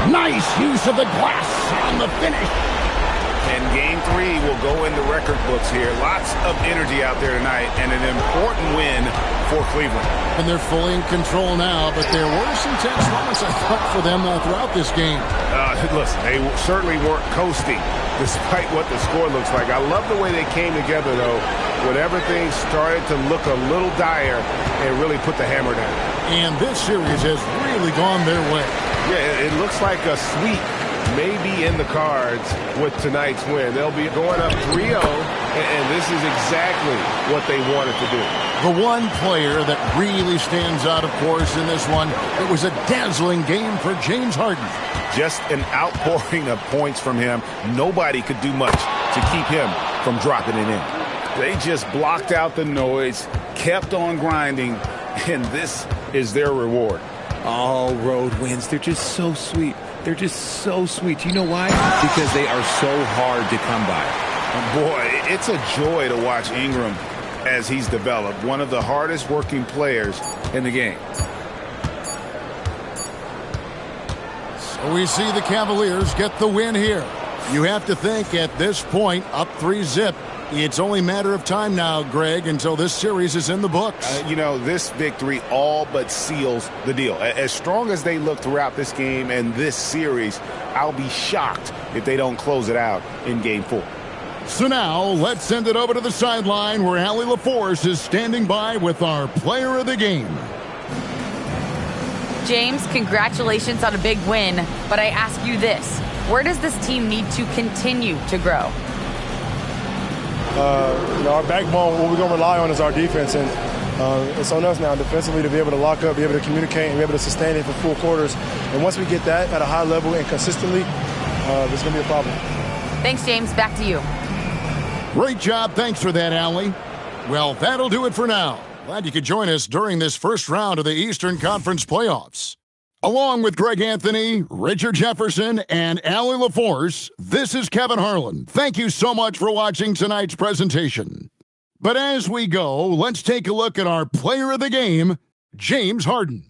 Nice use of the glass on the finish. And Game 3 will go in the record books here. Lots of energy out there tonight, and an important win for Cleveland. And they're fully in control now, but there were some tense moments, I thought, for them throughout this game. Listen, they certainly weren't coasting, despite what the score looks like. I love the way they came together, though, when everything started to look a little dire and really put the hammer down. And this series has really gone their way. Yeah, it looks like a sweep may be in the cards with tonight's win. They'll be going up 3-0, and this is exactly what they wanted to do. The one player that really stands out, of course, in this one, it was a dazzling game for James Harden. Just an outpouring of points from him. Nobody could do much to keep him from dropping it in. They just blocked out the noise, kept on grinding, and this is their reward. All road wins, they're just so sweet. They're just so sweet. You know why? Because they are so hard to come by. Boy, it's a joy to watch Ingram as he's developed. One of the hardest working players in the game. So we see the Cavaliers get the win here. You have to think at this point, up 3-0. It's only a matter of time now, Greg, until this series is in the books. This victory all but seals the deal. As strong as they look throughout this game and this series, I'll be shocked if they don't close it out in Game 4. So now, let's send it over to the sideline where Allie LaForce is standing by with our player of the game. James, congratulations on a big win, but I ask you this. Where does this team need to continue to grow? Our backbone, what we're going to rely on is our defense, and it's on us now defensively to be able to lock up, be able to communicate, and be able to sustain it for full quarters. And once we get that at a high level and consistently, there's going to be a problem. Thanks, James. Back to you. Great job. Thanks for that, Allie. Well, that'll do it for now. Glad you could join us during this first round of the Eastern Conference playoffs. Along with Greg Anthony, Richard Jefferson, and Allie LaForce, this is Kevin Harlan. Thank you so much for watching tonight's presentation. But as we go, let's take a look at our player of the game, James Harden.